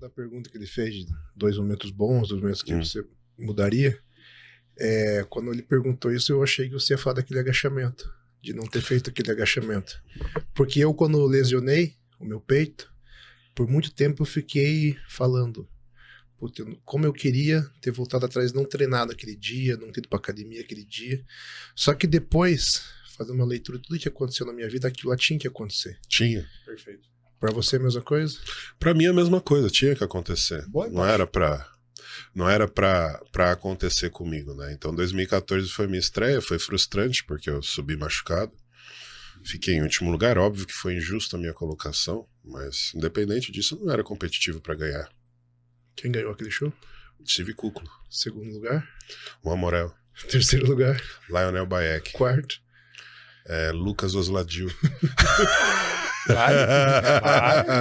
da pergunta que ele fez, de 2 momentos bons, 2 momentos que você mudaria, quando ele perguntou isso, eu achei que você ia falar daquele agachamento, de não ter feito aquele agachamento. Porque eu, quando lesionei o meu peito, por muito tempo eu fiquei falando, puta, como eu queria ter voltado atrás, não treinado aquele dia, não ter ido pra academia aquele dia. Só que depois, fazendo uma leitura de tudo que aconteceu na minha vida, aquilo lá tinha que acontecer. Tinha. Perfeito. Pra você a mesma coisa? Pra mim a mesma coisa, tinha que acontecer. Boa, Não era pra acontecer comigo, né? Então 2014 foi minha estreia, foi frustrante porque eu subi machucado. Fiquei em último lugar, óbvio que foi injusta a minha colocação, mas independente disso, eu não era competitivo pra ganhar. Quem ganhou aquele show? Steve Kuklo. Segundo lugar? Juan Morel. Terceiro lugar? Lionel Bayek. Quarto? Lucas Osladil.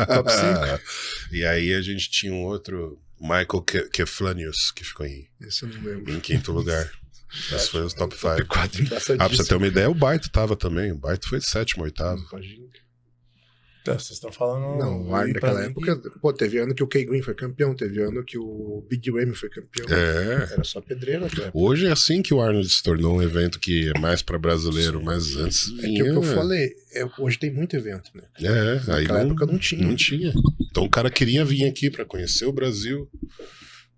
Top 5. E aí a gente tinha um outro, Michael Keflanius, que ficou Esse eu não lembro. em quinto lugar. Esse foi os top 5. Pra Pra você ter uma ideia, o Baito tava também. O Baito foi 7º, 8º. Vocês estão falando... Não, naquela época, pô, teve ano que o Kay Green foi campeão, teve ano que o Big Ramy foi campeão. Era só pedreiro naquela época. Hoje é assim que o Arnold se tornou um evento que é mais pra brasileiro, mas antes vinha... É que o que eu falei, hoje tem muito evento, né? Aí naquela época não tinha. Não tinha. Então o cara queria vir aqui pra conhecer o Brasil,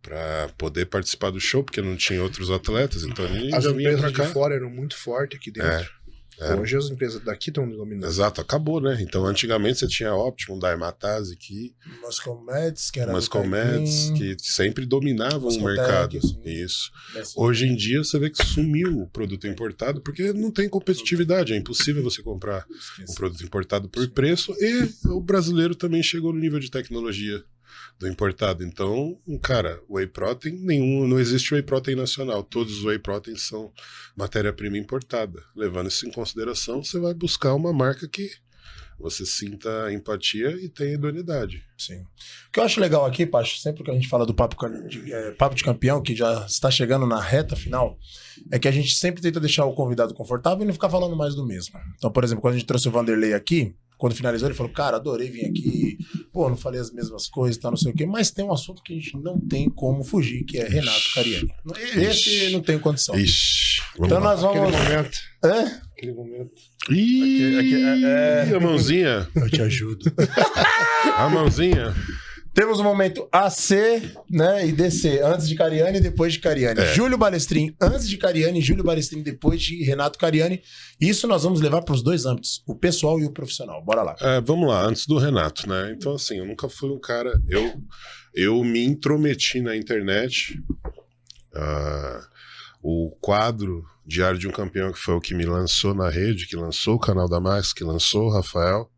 pra poder participar do show, porque não tinha outros atletas, então ele As já vinha empresas pra cá. de fora eram muito fortes aqui dentro. Hoje as empresas daqui estão dominando. Exato, acabou, né? Então antigamente você tinha Optimum, Daimatase aqui, Muscle Meds, que era Muscle Meds, que sempre dominavam o mercado. Isso. Hoje em dia você vê que sumiu o produto importado, porque não tem competitividade, é impossível você comprar um produto importado por preço, e o brasileiro também chegou no nível de tecnologia do importado. Então, cara, whey protein, não existe whey protein nacional. Todos os whey protein são matéria-prima importada. Levando isso em consideração, você vai buscar uma marca que você sinta empatia e tenha idoneidade. Sim. O que eu acho legal aqui, Pacho, sempre que a gente fala do Papo de Campeão, que já está chegando na reta final, é que a gente sempre tenta deixar o convidado confortável e não ficar falando mais do mesmo. Então, por exemplo, quando a gente trouxe o Vanderlei aqui, quando finalizou, ele falou, cara, adorei vir aqui, pô, não falei as mesmas coisas, tá, não sei o quê, mas tem um assunto que a gente não tem como fugir, que é Renato Cariani. Esse não tem condição. Então nós vamos... Aquele momento. A mãozinha. Eu te ajudo. A mãozinha. Temos um momento AC, né, e DC, antes de Cariani e depois de Cariani. Júlio Balestrin antes de Cariani, Júlio Balestrin depois de Renato Cariani. Isso nós vamos levar para os dois âmbitos, o pessoal e o profissional. Bora lá. Vamos lá, antes do Renato, né? Então, assim, eu nunca fui um cara... Eu me intrometi na internet. O quadro Diário de um Campeão, que foi o que me lançou na rede, que lançou o canal da Max, que lançou o Rafael,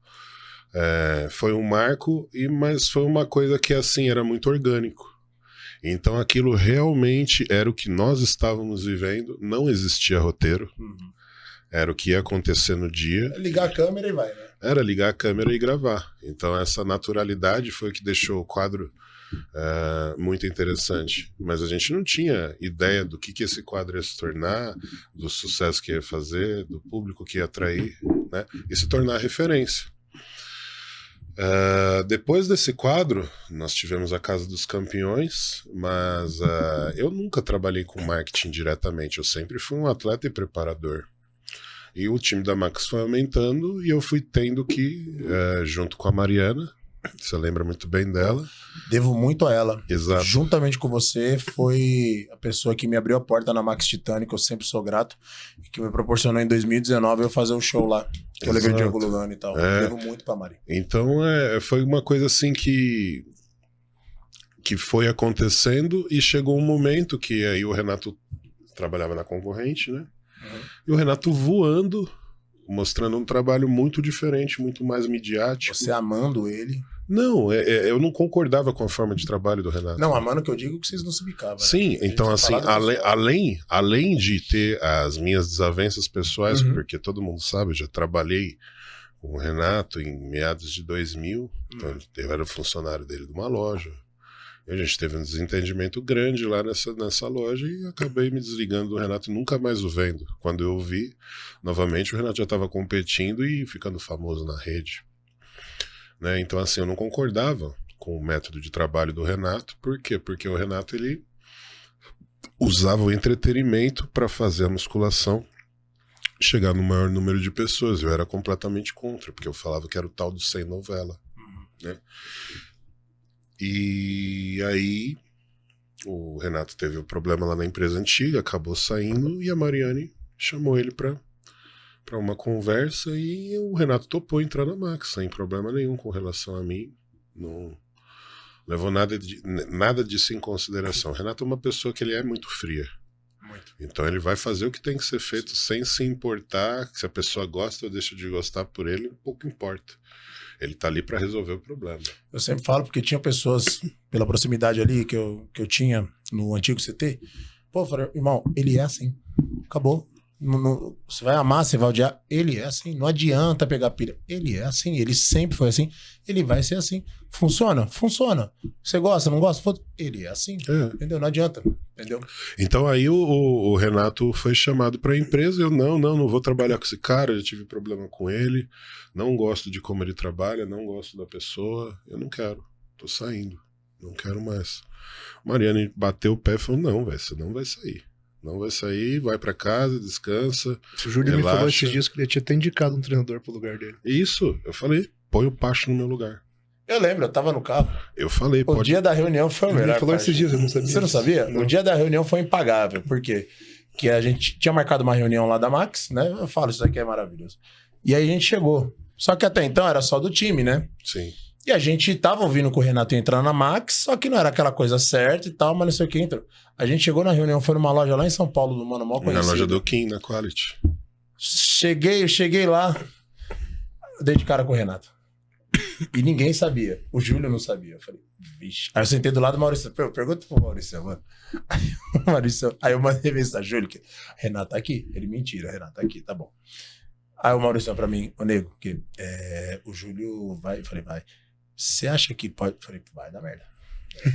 foi um marco, mas foi uma coisa que, assim, era muito orgânico. Então aquilo realmente era o que nós estávamos vivendo, não existia roteiro, era o que ia acontecer no dia. Ligar a câmera e vai, né? Era ligar a câmera e gravar. Então essa naturalidade foi o que deixou o quadro muito interessante. Mas a gente não tinha ideia do que esse quadro ia se tornar, do sucesso que ia fazer, do público que ia atrair, né? E se tornar referência. Depois desse quadro, nós tivemos a Casa dos Campeões, mas eu nunca trabalhei com marketing diretamente, eu sempre fui um atleta e preparador. E o time da Max foi aumentando e eu fui tendo que, junto com a Mariana, você lembra muito bem dela. Devo muito a ela. Exato. Juntamente com você, foi a pessoa que me abriu a porta na Max Titânica, eu sempre sou grato, e que me proporcionou em 2019 eu fazer o show lá, que eu levei o Diego Lugano e tal. Devo muito pra Mari. Então, foi uma coisa assim que foi acontecendo e chegou um momento que aí o Renato trabalhava na concorrente, né? E o Renato voando, mostrando um trabalho muito diferente, muito mais midiático. Você amando ele. Não, eu não concordava com a forma de trabalho do Renato. Não, amando que eu digo que vocês não se bicavam. Sim, né? Então assim, além de ter as minhas desavenças pessoais, porque todo mundo sabe, eu já trabalhei com o Renato em meados de 2000, então eu era funcionário dele de uma loja. E a gente teve um desentendimento grande lá nessa loja e acabei me desligando do Renato e nunca mais o vendo. Quando eu vi, novamente, o Renato já estava competindo e ficando famoso na rede. Né? Então, assim, eu não concordava com o método de trabalho do Renato. Por quê? Porque o Renato, ele usava o entretenimento para fazer a musculação chegar no maior número de pessoas. Eu era completamente contra, porque eu falava que era o tal do sem novela, né? E aí o Renato teve um problema lá na empresa antiga, acabou saindo, e a Mariane chamou ele para uma conversa, e o Renato topou entrar na Max, sem problema nenhum com relação a mim. Não levou nada disso em consideração. O Renato é uma pessoa que ele é muito fria. Muito. Então ele vai fazer o que tem que ser feito sem se importar se a pessoa gosta ou deixa de gostar por ele, pouco importa. Ele tá ali para resolver o problema. Eu sempre falo porque tinha pessoas, pela proximidade ali que eu tinha no antigo CT, pô, eu falei, irmão, ele é assim, acabou. Você vai amar, você vai odiar, ele é assim, não adianta pegar pilha, ele é assim, ele sempre foi assim, ele vai ser assim. Funciona? Funciona. Você gosta, não gosta? Ele é assim, entendeu? Não adianta, entendeu? Então aí o Renato foi chamado para a empresa, eu não vou trabalhar com esse cara, eu tive problema com ele, não gosto de como ele trabalha, não gosto da pessoa, eu não quero, tô saindo, não quero mais. Mariane bateu o pé e falou, não, velho, você não vai sair. Não vai sair, vai pra casa, descansa. O Júlio me falou esses dias que ele tinha até indicado um treinador pro lugar dele. Isso, eu falei, põe o Pacho no meu lugar. Eu lembro, eu tava no carro. Eu falei, O dia da reunião foi o melhor. Ele falou esses dias, eu não sabia. Você não sabia? Não. O dia da reunião foi impagável. Por quê? Porque a gente tinha marcado uma reunião lá da Max, né? Eu falo, isso aqui é maravilhoso. E aí a gente chegou. Só que até então era só do time, né? Sim. E a gente tava ouvindo que o Renato ia entrar na Max, só que não era aquela coisa certa e tal, mas não sei o que entrou. A gente chegou na reunião, foi numa loja lá em São Paulo, do Mano Mal conhecido. Na loja do Kim, na Quality. Cheguei lá, dei de cara com o Renato. E ninguém sabia. O Júlio não sabia. Eu falei, vixe. Aí eu sentei do lado do Maurício. Pergunta pro Maurício, mano. Aí eu mandei mensagem, Júlio, que Renato tá aqui? Ele, mentira, Renato tá aqui, tá bom. Aí o Maurício falou pra mim, ô nego, que o Júlio vai. Eu falei, vai. Você acha que pode? Eu falei, vai dar merda.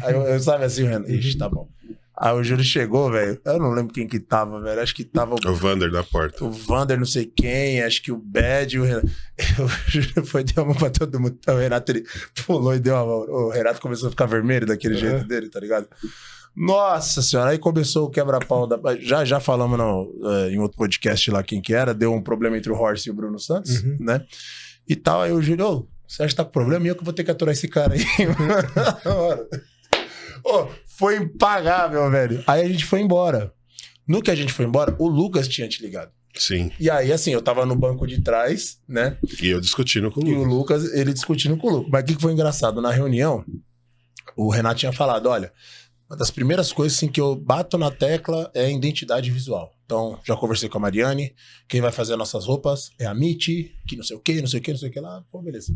Aí eu sabe assim, o Renato, ixi, tá bom. Aí o Júlio chegou, velho. Eu não lembro quem que tava, velho. Acho que tava o Vander da porta. O Vander, não sei quem. Acho que o Bad e o Renato. O Júlio foi deu uma pra todo mundo. O Renato ele pulou e deu uma mão. O Renato começou a ficar vermelho daquele jeito dele, tá ligado? Nossa senhora. Aí começou o quebra-pau. Já falamos em outro podcast lá quem que era. Deu um problema entre o Horst e o Bruno Santos, né? E tal. Aí o Júlio, você acha que tá com problema? E eu que vou ter que aturar esse cara aí. Foi impagável, velho. Aí a gente foi embora. No que a gente foi embora, o Lucas tinha te ligado. Sim. E aí, assim, eu tava no banco de trás, né? E eu discutindo com o Lucas. E o Lucas, ele discutindo com o Lucas. Mas o que foi engraçado? Na reunião, o Renato tinha falado, olha, uma das primeiras coisas assim, que eu bato na tecla é a identidade visual. Então, já conversei com a Mariane, quem vai fazer nossas roupas é a Mitty, que não sei o que, não sei o que, não sei o que lá. Pô, beleza.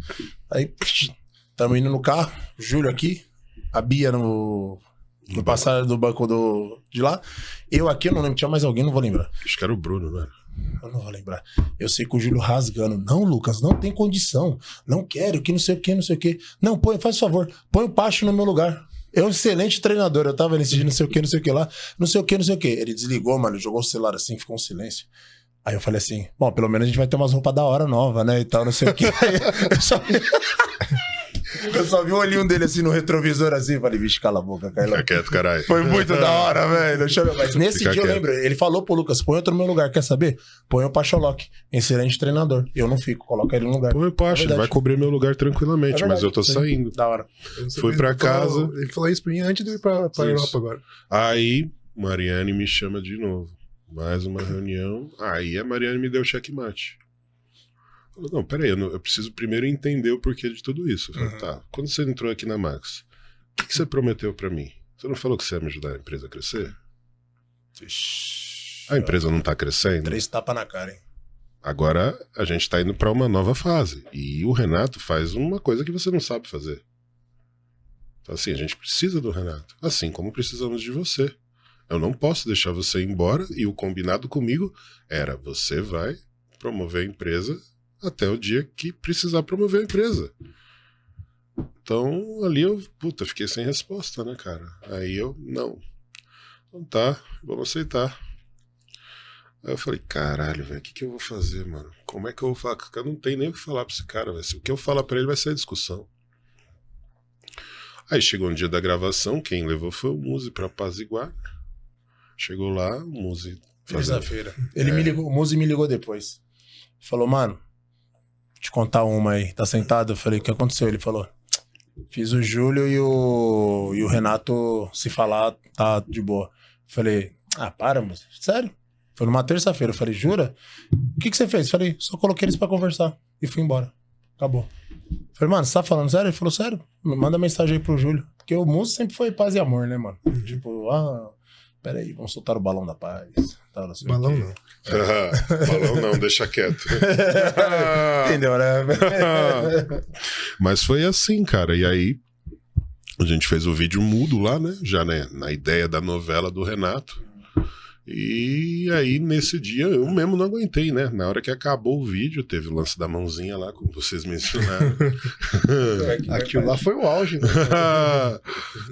Aí, estamos indo no carro, o Júlio aqui, a Bia no passar do banco de lá. Eu aqui, eu não lembro, tinha mais alguém, não vou lembrar. Acho que era o Bruno, né? Eu não vou lembrar. Eu sei que o Júlio rasgando. Não, Lucas, não tem condição. Não quero, que não sei o que, não sei o que. Não, faz favor, põe o Pacho no meu lugar. É um excelente treinador. Eu tava nesse dia, não sei o que lá. Não sei o que, não sei o que. Ele desligou, mano, jogou o celular assim, ficou um silêncio. Aí eu falei assim, bom, pelo menos a gente vai ter umas roupas da hora nova, né, e tal, não sei o que. Eu só vi o olhinho dele assim no retrovisor assim, falei, vixe, cala a boca, Carlão. Fica quieto, caralho. Foi muito da hora, velho. Mas nesse dia eu lembro, ele falou pro Lucas, põe outro no meu lugar, quer saber? Põe o Pacholoc, excelente treinador. Eu não fico, coloca ele no lugar. Põe o Pacho, ele vai cobrir meu lugar tranquilamente, mas eu tô saindo. Da hora. Fui pra casa. Ele falou isso pra mim antes de eu ir pra Europa agora. Aí, Mariane me chama de novo. Mais uma reunião. Aí a Mariane me deu checkmate. Falou, não, peraí, eu preciso primeiro entender o porquê de tudo isso. Eu falei, tá, quando você entrou aqui na Max, o que você prometeu pra mim? Você não falou que você ia me ajudar a empresa a crescer? A empresa não tá crescendo? 3 tapas na cara, hein? Agora a gente tá indo pra uma nova fase. E o Renato faz uma coisa que você não sabe fazer. Então, assim, a gente precisa do Renato. Assim como precisamos de você. Eu não posso deixar você ir embora. E o combinado comigo era, você vai promover a empresa até o dia que precisar promover a empresa. Então, ali eu, fiquei sem resposta, né, cara? Aí eu, não. Então tá, vamos aceitar. Aí eu falei, caralho, velho, o que eu vou fazer, mano? Como é que eu vou falar? Eu não tenho nem o que falar pra esse cara, velho. O que eu falar pra ele vai ser discussão. Aí chegou no dia da gravação, quem levou foi o Muzi pra apaziguar. Chegou lá, o Muzi... Terça-feira. Ele me ligou, o Muzi me ligou depois. Falou, mano, te contar uma aí. Tá sentado? Eu falei, o que aconteceu? Ele falou, fiz o Júlio e o Renato se falar, tá de boa. Falei, para, Muzi. Sério? Foi numa terça-feira. Eu falei, jura? O que você fez? Falei, só coloquei eles pra conversar. E fui embora. Acabou. Falei, mano, você tá falando sério? Ele falou, sério? Manda mensagem aí pro Júlio. Porque o Muzi sempre foi paz e amor, né, mano? Tipo, peraí, vamos soltar o balão da paz. Tá, não balão não. Balão não, deixa quieto. Entendeu, né? Mas foi assim, cara. E aí, a gente fez o vídeo mudo lá, né? Já, né? Na ideia da novela do Renato. E aí, nesse dia, eu mesmo não aguentei, né? Na hora que acabou o vídeo, teve o lance da mãozinha lá, como vocês mencionaram. Aquilo lá foi o auge, né?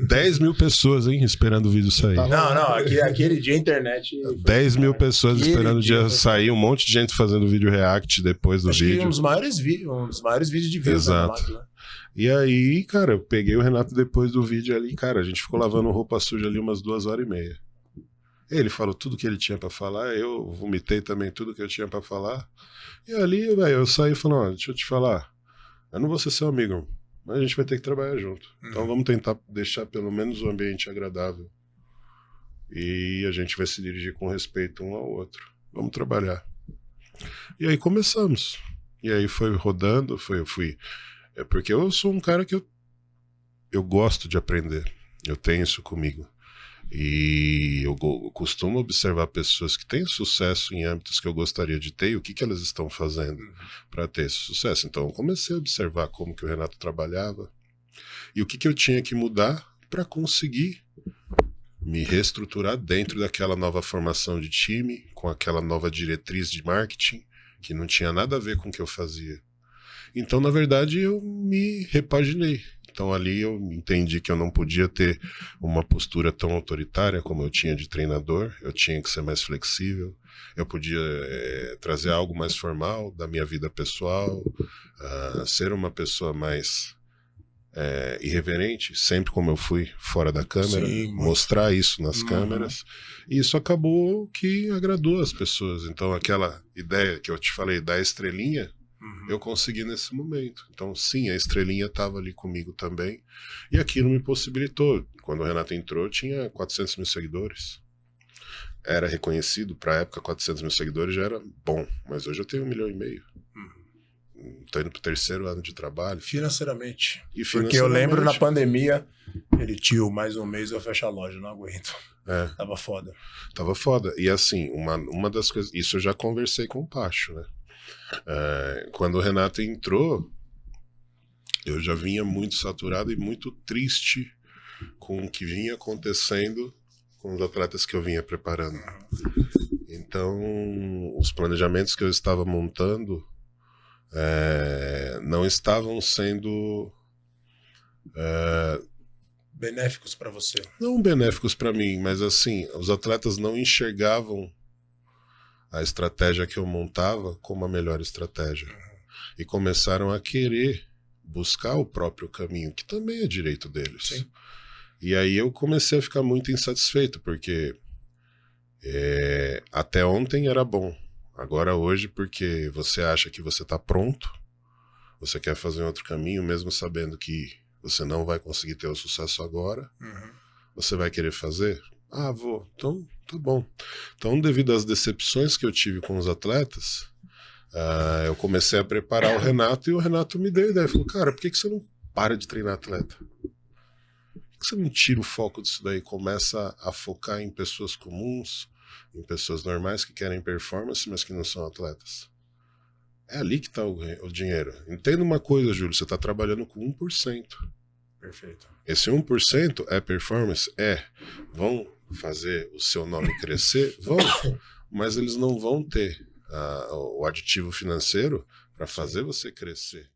10 mil pessoas, hein, esperando o vídeo sair. Não, aquele dia a internet... 10 mil pessoas esperando o dia sair, um monte de gente fazendo vídeo react depois do vídeo. Um dos maiores vídeos de vídeo. Exato. Né? E aí, cara, eu peguei o Renato depois do vídeo ali, cara, a gente ficou lavando roupa suja ali umas 2h30. Ele falou tudo que ele tinha pra falar, eu vomitei também tudo que eu tinha pra falar. E ali, velho, eu saí falando, deixa eu te falar, eu não vou ser seu amigo, mas a gente vai ter que trabalhar junto. Então vamos tentar deixar pelo menos o ambiente agradável. E a gente vai se dirigir com respeito um ao outro. Vamos trabalhar. E aí começamos. E aí foi rodando, eu fui... porque eu sou um cara que eu gosto de aprender. Eu tenho isso comigo. E eu costumo observar pessoas que têm sucesso em âmbitos que eu gostaria de ter e o que elas estão fazendo para ter esse sucesso. Então eu comecei a observar como que o Renato trabalhava e o que eu tinha que mudar para conseguir me reestruturar dentro daquela nova formação de time, com aquela nova diretriz de marketing que não tinha nada a ver com o que eu fazia. Então, na verdade, eu me repaginei. Então ali eu entendi que eu não podia ter uma postura tão autoritária como eu tinha de treinador, eu tinha que ser mais flexível, eu podia trazer algo mais formal da minha vida pessoal, ser uma pessoa mais irreverente, sempre como eu fui fora da câmera, sim, mostrar isso nas câmeras, e isso acabou que agradou as pessoas. Então aquela ideia que eu te falei da estrelinha, eu consegui nesse momento. Então, sim, a estrelinha estava ali comigo também. E aquilo me possibilitou. Quando o Renato entrou, tinha 400 mil seguidores. Era reconhecido. Para a época, 400 mil seguidores já era bom. Mas hoje eu tenho 1,5 milhão. Estou indo para o 3º ano de trabalho. Financeiramente. Porque eu lembro na pandemia, ele, tio, mais um mês eu fecho a loja, não aguento. Tava foda. Tava foda. E assim, uma das coisas... Isso eu já conversei com o Pacho, né? Quando o Renato entrou, eu já vinha muito saturado e muito triste com o que vinha acontecendo com os atletas que eu vinha preparando. Então, os planejamentos que eu estava montando não estavam sendo benéficos para você. Não benéficos para mim, mas assim, os atletas não enxergavam a estratégia que eu montava como a melhor estratégia. E começaram a querer buscar o próprio caminho, que também é direito deles. Sim. E aí eu comecei a ficar muito insatisfeito, porque até ontem era bom. Agora hoje, porque você acha que você está pronto, você quer fazer um outro caminho, mesmo sabendo que você não vai conseguir ter o sucesso agora, você vai querer fazer? Vou. Então, tá bom. Então, devido às decepções que eu tive com os atletas, eu comecei a preparar o Renato e o Renato me deu a ideia. Falou, cara, por que você não para de treinar atleta? Por que você não tira o foco disso daí e começa a focar em pessoas comuns, em pessoas normais que querem performance, mas que não são atletas? É ali que está o dinheiro. Entenda uma coisa, Júlio, você está trabalhando com 1%. Perfeito. Esse 1% é performance? Vão fazer o seu nome crescer? Vão, mas eles não vão ter o aditivo financeiro para fazer você crescer.